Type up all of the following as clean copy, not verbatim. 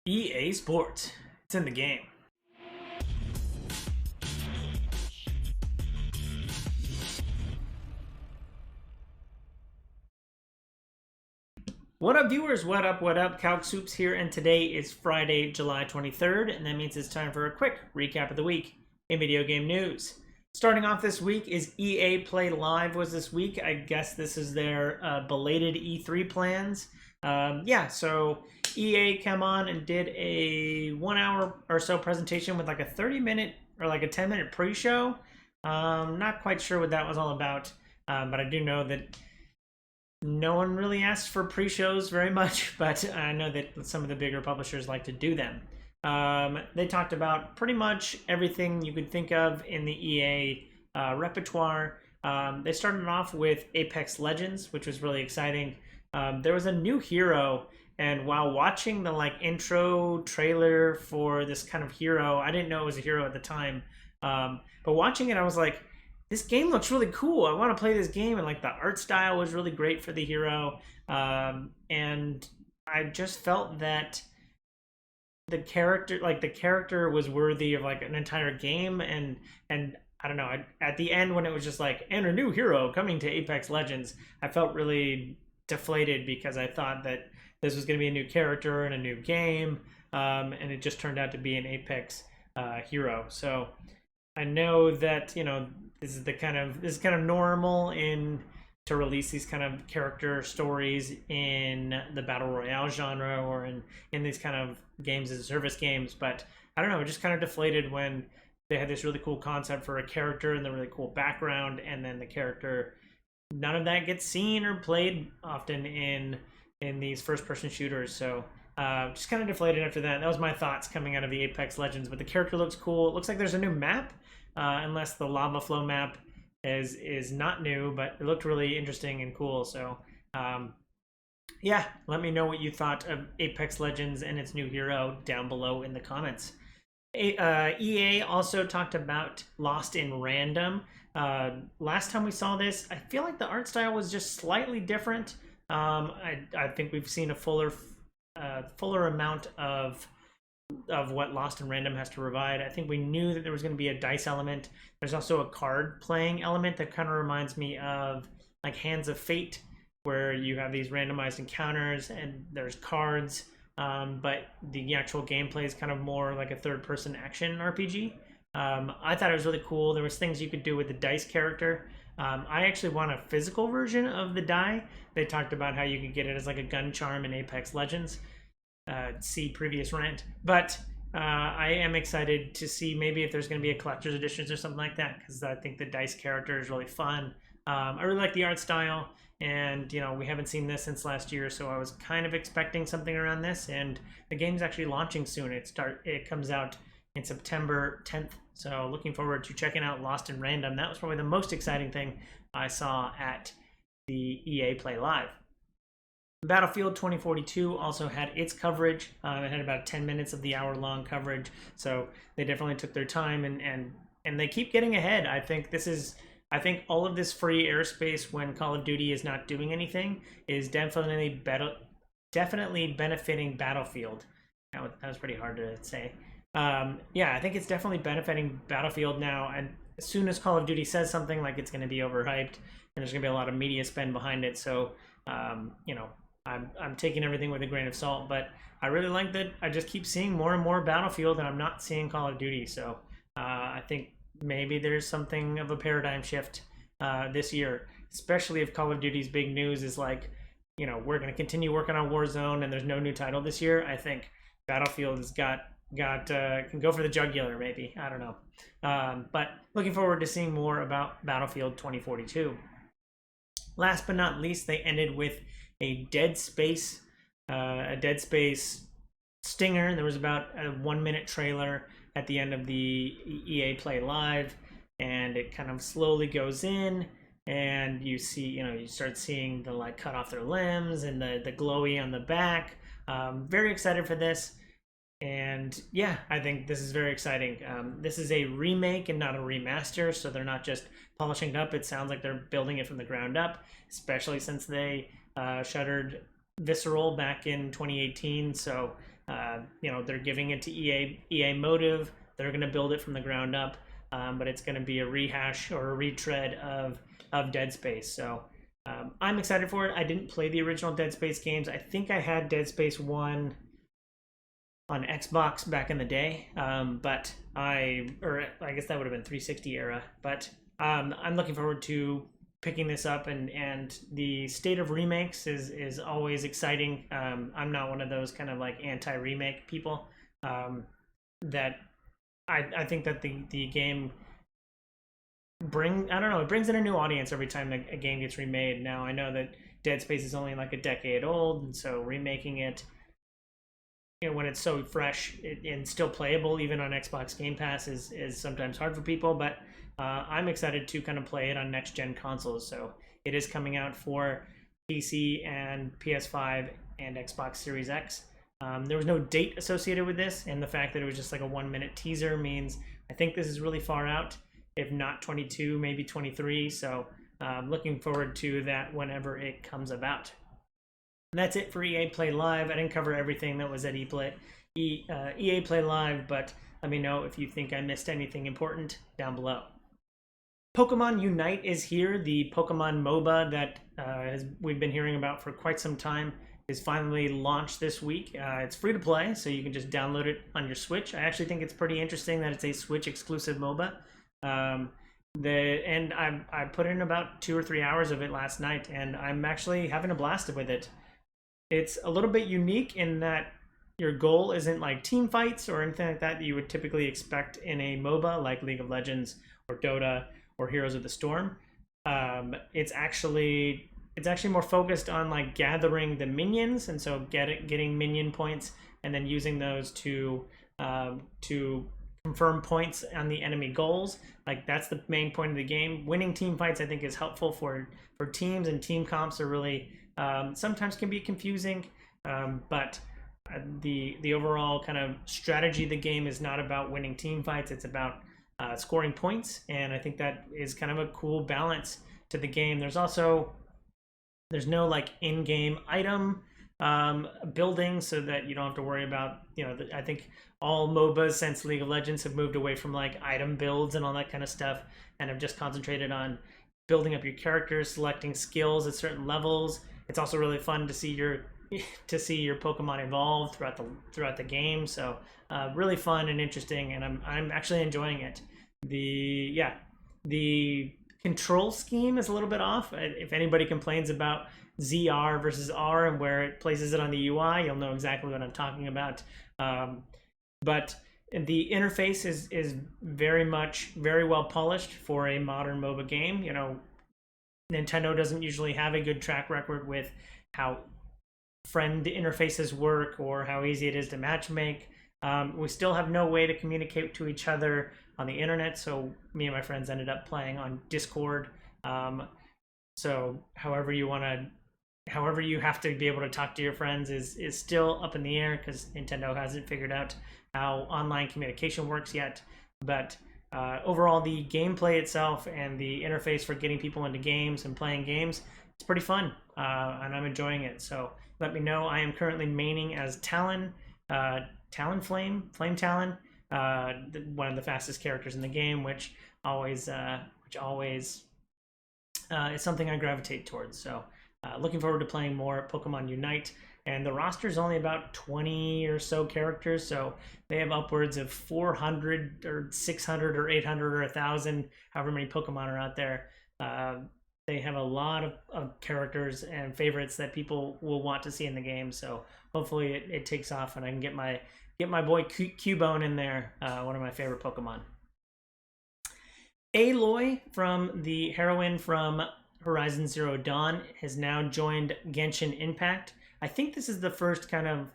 EA Sports. It's in the game. What up, viewers? What up, what up? Calc Soups here, and today is Friday, July 23rd, and that means it's time for a quick recap of the week in video game news. Starting off this week is EA Play Live was this week. I guess this is their belated E3 plans. So EA came on and did a 1 hour or so presentation with like a 30-minute or like a 10-minute pre-show. Not quite sure what that was all about, but I do know that no one really asked for pre-shows very much, but I know that some of the bigger publishers like to do them. They talked about pretty much everything you could think of in the EA repertoire. They started off with Apex Legends, which was really exciting. There was a new hero, and while watching the intro trailer for this kind of hero, I didn't know it was a hero at the time. But watching it, I was like, this game looks really cool. I want to play this game, and the art style was really great for the hero. And I just felt that the character was worthy of an entire game, and I don't know, at the end when it was just and a new hero coming to Apex Legends, I felt really deflated because I thought that this was going to be a new character and a new game, and it just turned out to be an Apex hero. So I know that this is kind of normal to release these kind of character stories in the battle royale genre or in these kind of games as a service games, but I don't know, it just kind of deflated when they had this really cool concept for a character and the really cool background, and then the character, none of that gets seen or played often in these first-person shooters. So just kind of deflated after that. That was my thoughts coming out of the Apex Legends, but the character looks cool. It looks like there's a new map, unless the lava flow map is not new, but it looked really interesting and cool. So yeah, let me know what you thought of Apex Legends and its new hero down below in the comments. EA also talked about Lost in Random. Last time we saw this, I feel like the art style was just slightly different. I think we've seen a fuller amount of what Lost in Random has to provide. I think we knew that there was going to be a dice element. There's also a card playing element that kind of reminds me of Hands of Fate, where you have these randomized encounters and there's cards, but the actual gameplay is kind of more like a third-person action RPG. I thought it was really cool. There was things you could do with the dice character. I actually want a physical version of the die. They talked about how you could get it as a gun charm in Apex Legends. See previous rant, but I am excited to see maybe if there's going to be a collector's editions or something like that, because I think the dice character is really fun. I really like the art style, and we haven't seen this since last year, so I was kind of expecting something around this, and the game's actually launching soon. It comes out in September 10th, so looking forward to checking out Lost in Random. That was probably the most exciting thing I saw at the EA Play Live. Battlefield 2042 also had its coverage. It had about 10 minutes of the hour-long coverage, so they definitely took their time, and they keep getting ahead. I think all of this free airspace when Call of Duty is not doing anything is definitely benefiting Battlefield. That was pretty hard to say. Yeah, I think it's definitely benefiting Battlefield now, and as soon as Call of Duty says something, it's going to be overhyped, and there's going to be a lot of media spend behind it, so I'm taking everything with a grain of salt, but I really like that I just keep seeing more and more Battlefield and I'm not seeing Call of Duty. So I think maybe there's something of a paradigm shift this year, especially if Call of Duty's big news is we're going to continue working on Warzone and there's no new title this year. I think Battlefield has can go for the jugular, maybe. I don't know. But looking forward to seeing more about Battlefield 2042. Last but not least, they ended with a Dead Space stinger. There was about a 1-minute trailer at the end of the EA Play Live, and it kind of slowly goes in, and you see, you start seeing the cut off their limbs and the glowy on the back. Very excited for this, and yeah, I think this is very exciting. This is a remake and not a remaster, so they're not just polishing it up. It sounds like they're building it from the ground up, especially since they shuttered Visceral back in 2018. So they're giving it to EA Motive. They're going to build it from the ground up, but it's going to be a rehash or a retread of Dead Space. So I'm excited for it. I didn't play the original Dead Space games. I think I had Dead Space 1 on Xbox back in the day, but I guess that would have been 360 era. But I'm looking forward to picking this up, and the state of remakes is always exciting. I'm not one of those kind of like anti-remake people. That I think that the game it brings in a new audience every time a game gets remade. Now I know that Dead Space is only like a decade old, and so remaking it, when it's so fresh and still playable even on Xbox Game Pass is sometimes hard for people. But I'm excited to kind of play it on next gen consoles. So it is coming out for PC and PS5 and Xbox Series X. There was no date associated with this, and the fact that it was just like a 1-minute teaser means I think this is really far out, if not 22, maybe 23. So looking forward to that whenever it comes about. And that's it for EA Play Live. I didn't cover everything that was at EA Play Live, but let me know if you think I missed anything important down below. Pokemon Unite is here. The Pokemon MOBA that we've been hearing about for quite some time is finally launched this week. It's free to play, so you can just download it on your Switch. I actually think it's pretty interesting that it's a Switch exclusive MOBA. And I put in about 2 or 3 hours of it last night, and I'm actually having a blast with it. It's a little bit unique in that your goal isn't like team fights or anything like that you would typically expect in a MOBA like League of Legends or Dota or Heroes of the Storm. It's actually more focused on like gathering the minions, and so getting minion points and then using those to confirm points on the enemy goals. Like that's the main point of the game. Winning team fights I think is helpful for teams, and team comps are really sometimes can be confusing, but the overall kind of strategy of the game is not about winning team fights. It's about scoring points, and I think that is kind of a cool balance to the game. There's no like in-game item building, so that you don't have to worry about, I think all MOBAs since League of Legends have moved away from like item builds and all that kind of stuff, and have just concentrated on building up your characters, selecting skills at certain levels. It's also really fun to see your Pokemon evolve throughout the game. So really fun and interesting, and I'm actually enjoying it. The control scheme is a little bit off. If anybody complains about ZR versus R and where it places it on the UI, you'll know exactly what I'm talking about. But the interface is very well polished for a modern MOBA game. Nintendo doesn't usually have a good track record with how friend interfaces work or how easy it is to matchmake. We still have no way to communicate to each other on the internet, so me and my friends ended up playing on Discord. So however you have to be able to talk to your friends is still up in the air, because Nintendo hasn't figured out how online communication works yet. But overall, the gameplay itself and the interface for getting people into games and playing games, it's pretty fun, and I'm enjoying it. So let me know. I am currently maining as Talon, Flame Talon, one of the fastest characters in the game, which always is something I gravitate towards. So looking forward to playing more Pokemon Unite. And the roster is only about 20 or so characters, so they have upwards of 400 or 600 or 800 or 1,000, however many Pokemon are out there. They have a lot of characters and favorites that people will want to see in the game, so hopefully it takes off and I can get my boy Cubone in there, one of my favorite Pokemon. Aloy, from the heroine from Horizon Zero Dawn, has now joined Genshin Impact. I think this is the first kind of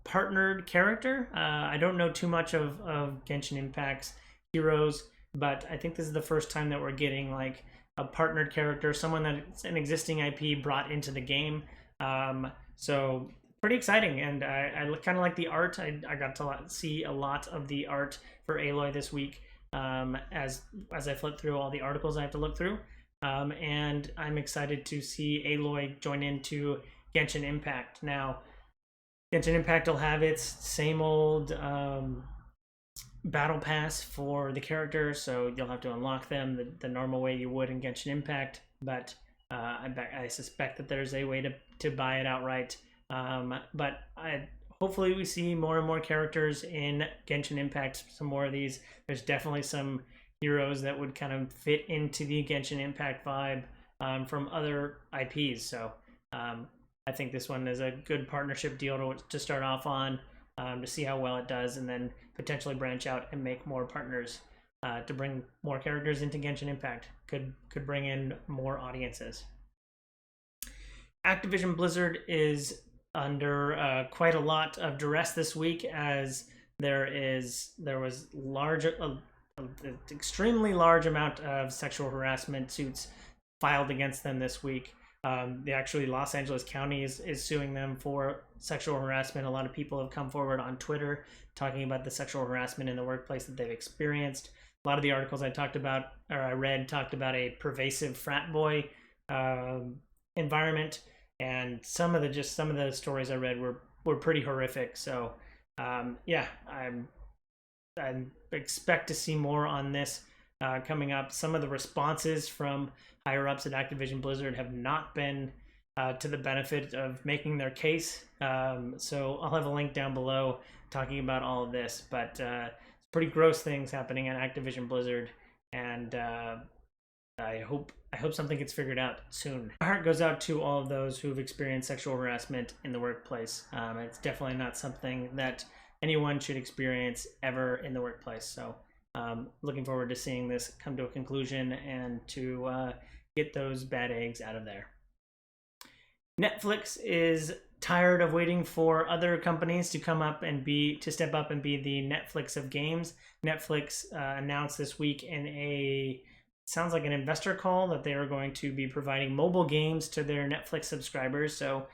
partnered character. I don't know too much of Genshin Impact's heroes, but I think this is the first time that we're getting like a partnered character, someone that's an existing IP brought into the game. So pretty exciting, and I kind of like the art. I got to see a lot of the art for Aloy this week as I flip through all the articles I have to look through. And I'm excited to see Aloy join into Genshin Impact. Now, Genshin Impact will have its same old battle pass for the characters, so you'll have to unlock them the normal way you would in Genshin Impact. But I suspect that there's a way to buy it outright. But hopefully we see more and more characters in Genshin Impact. Some more of these. There's definitely some heroes that would kind of fit into the Genshin Impact vibe from other IPs. So I think this one is a good partnership deal to start off on, to see how well it does, and then potentially branch out and make more partners to bring more characters into Genshin Impact. Could bring in more audiences. Activision Blizzard is under quite a lot of duress this week, as there was extremely large amount of sexual harassment suits filed against them this week. Actually, Los Angeles County is suing them for sexual harassment. A lot of people have come forward on Twitter talking about the sexual harassment in the workplace that they've experienced. A lot of the articles I read talked about a pervasive frat boy environment, and some of the stories I read were pretty horrific. So yeah, I expect to see more on this coming up. Some of the responses from higher ups at Activision Blizzard have not been to the benefit of making their case. So I'll have a link down below talking about all of this. But it's pretty gross things happening at Activision Blizzard, and I hope something gets figured out soon. My heart goes out to all of those who've experienced sexual harassment in the workplace. It's definitely not something that anyone should experience ever in the workplace. So looking forward to seeing this come to a conclusion and to get those bad eggs out of there. Netflix is tired of waiting for other companies to step up and be the Netflix of games. Netflix announced this week in sounds like an investor call that they are going to be providing mobile games to their Netflix subscribers. So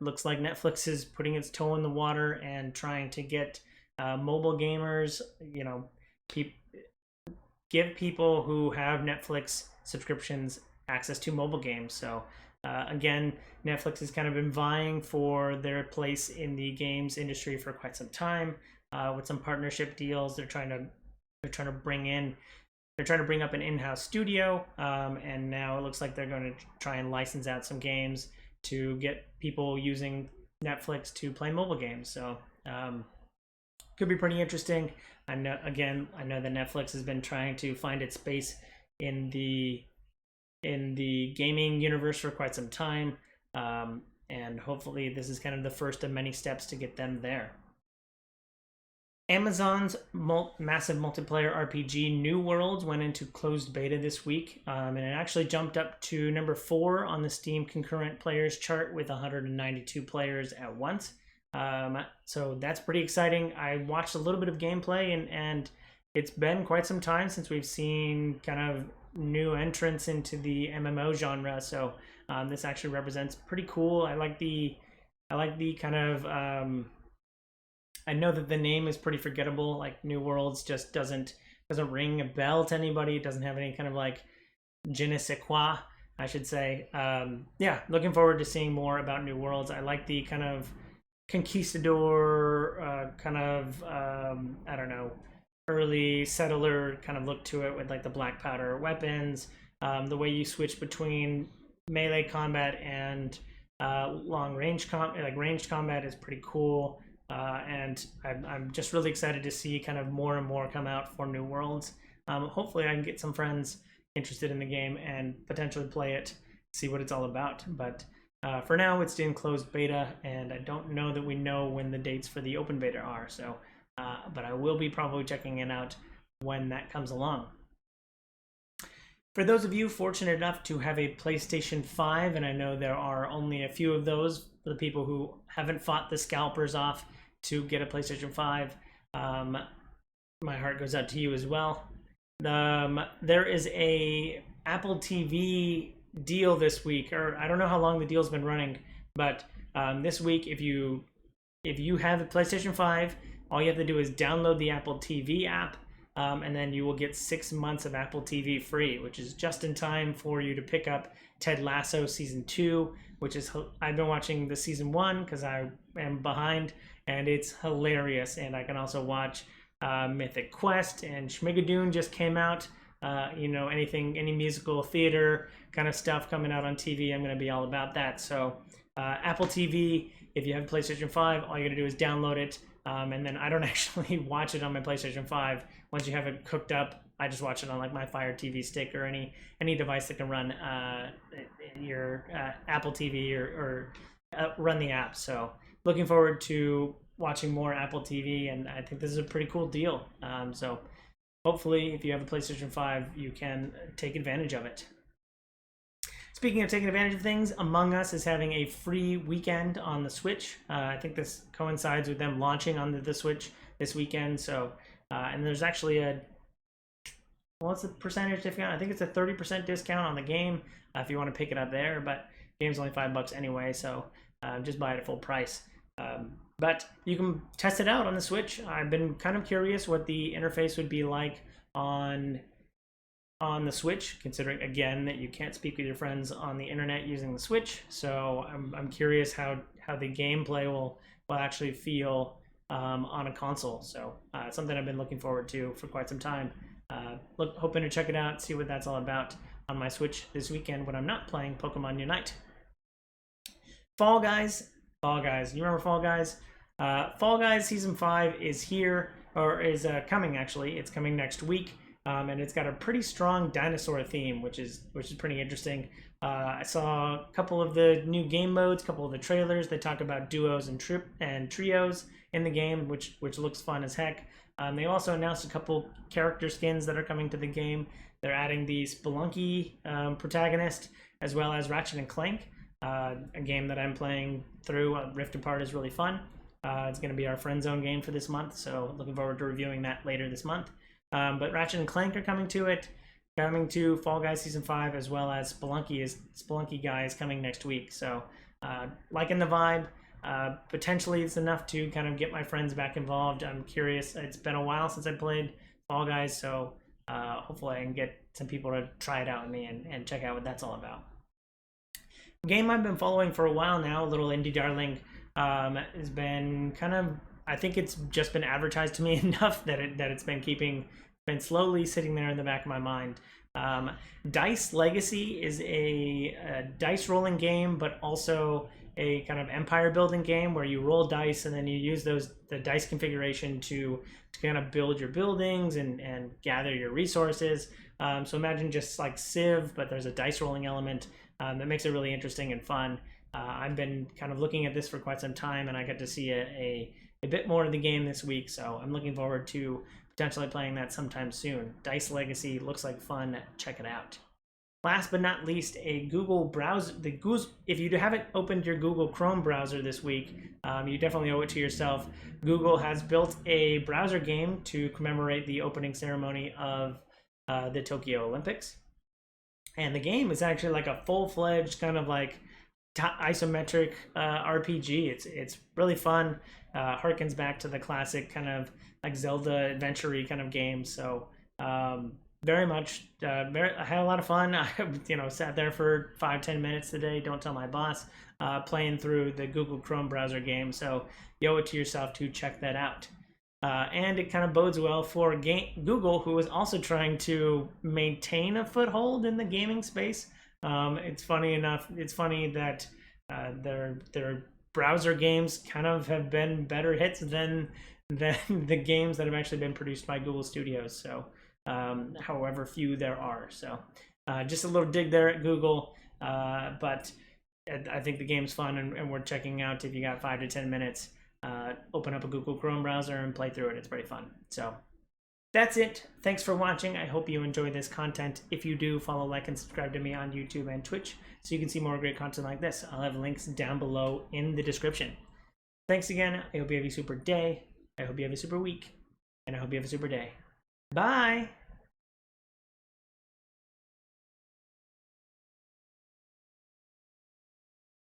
looks like Netflix is putting its toe in the water and trying to get mobile gamers, give people who have Netflix subscriptions access to mobile games. So again, Netflix has kind of been vying for their place in the games industry for quite some time with some partnership deals. They're trying to bring up an in-house studio, and now it looks like they're going to try and license out some games to get people using Netflix to play mobile games. So could be pretty interesting. I know that Netflix has been trying to find its space in the gaming universe for quite some time, and hopefully this is kind of the first of many steps to get them there. Amazon's massive multiplayer RPG New Worlds went into closed beta this week, and it actually jumped up to number 4 on the Steam concurrent players chart with 192 players at once. So that's pretty exciting. I watched a little bit of gameplay, and it's been quite some time since we've seen kind of new entrants into the MMO genre. So this actually represents pretty cool. I like the kind of I know that the name is pretty forgettable. Like New Worlds just doesn't ring a bell to anybody. It doesn't have any kind of like je ne sais quoi, I should say. Yeah, looking forward to seeing more about New Worlds. I like the kind of conquistador I don't know, early settler kind of look to it with like the black powder weapons. The way you switch between melee combat and ranged combat is pretty cool. And I'm just really excited to see kind of more and more come out for New Worlds. Hopefully I can get some friends interested in the game and potentially play it, see what it's all about. But for now, it's in closed beta, and I don't know that we know when the dates for the open beta are. So, but I will be probably checking it out when that comes along. For those of you fortunate enough to have a PlayStation 5, and I know there are only a few of those for the people who haven't fought the scalpers off to get a PlayStation 5, my heart goes out to you as well. There is a Apple TV deal this week, or I don't know how long the deal's been running, but this week, if you have a PlayStation 5, all you have to do is download the Apple TV app, and then you will get 6 months of Apple TV free, which is just in time for you to pick up Ted Lasso season 2, which is I've been watching the season 1 because I am behind, and it's hilarious. And I can also watch Mythic Quest, and Schmigadoon just came out. You know, any musical theater kind of stuff coming out on TV, I'm going to be all about that. So Apple TV, if you have PlayStation 5, all you got to do is download it. And then I don't actually watch it on my PlayStation 5. Once you have it cooked up, I just watch it on like my Fire TV stick or any device that can run your Apple TV or run the app. So looking forward to watching more Apple TV, and I think this is a pretty cool deal. So hopefully, if you have a PlayStation 5, you can take advantage of it. Speaking of taking advantage of things, Among Us is having a free weekend on the Switch. I think this coincides with them launching on the Switch this weekend. So, and there's actually what's the percentage discount? I think it's a 30% discount on the game if you want to pick it up there. But the game's only $5 anyway, so just buy it at full price. But you can test it out on the Switch. I've been kind of curious what the interface would be like on the Switch, considering again that you can't speak with your friends on the internet using the Switch. So I'm curious how the gameplay will actually feel on a console. So it's something I've been looking forward to for quite some time. Hoping to check it out, see what that's all about on my Switch this weekend when I'm not playing Pokemon Unite. Fall Guys. You remember Fall Guys? Fall Guys Season 5 is here, or is coming actually. It's coming next week. And it's got a pretty strong dinosaur theme, which is pretty interesting. I saw a couple of the new game modes, a couple of the trailers. They talk about duos and trios in the game, which looks fun as heck. They also announced a couple character skins that are coming to the game. They're adding the Spelunky protagonist, as well as Ratchet and Clank, a game that I'm playing through. Rift Apart is really fun. It's going to be our Friend Zone game for this month, so looking forward to reviewing that later this month. But Ratchet and Clank are coming to Fall Guys Season 5, as well as Spelunky Guy is coming next week. So liking the vibe. Potentially it's enough to kind of get my friends back involved. I'm curious. It's been a while since I played Fall Guys, so hopefully I can get some people to try it out with me and check out what that's all about. A game I've been following for a while now, a little indie darling, has been kind of, I think it's just been advertised to me enough that it's been slowly sitting there in the back of my mind. Dice Legacy is a dice rolling game, but also a kind of empire building game where you roll dice and then you use the dice configuration to kind of build your buildings and gather your resources. So imagine just like Civ, but there's a dice rolling element that makes it really interesting and fun. I've been kind of looking at this for quite some time, and I got to see a bit more of the game this week, so I'm looking forward to potentially playing that sometime soon. Dice Legacy looks like fun. Check it out. Last but not least, a Google browser. If you haven't opened your Google Chrome browser this week, you definitely owe it to yourself. Google has built a browser game to commemorate the opening ceremony of the Tokyo Olympics, and the game is actually like a full-fledged kind of like isometric RPG. It's really fun. Harkens back to the classic kind of like Zelda adventure-y kind of game. So very much, I had a lot of fun. I sat there for 5-10 minutes today. Don't tell my boss. Playing through the Google Chrome browser game. So you owe it to yourself to check that out. And it kind of bodes well for Google, who is also trying to maintain a foothold in the gaming space. It's funny that their browser games kind of have been better hits than the games that have actually been produced by Google Studios. So however few there are. So just a little dig there at Google. But I think the game's fun and worth checking out if you got 5 to 10 minutes. Open up a Google Chrome browser and play through it. It's pretty fun. So that's it. Thanks for watching. I hope you enjoy this content. If you do, follow, like, and subscribe to me on YouTube and Twitch so you can see more great content like this. I'll have links down below in the description. Thanks again. I hope you have a super day. I hope you have a super week. And I hope you have a super day. Bye!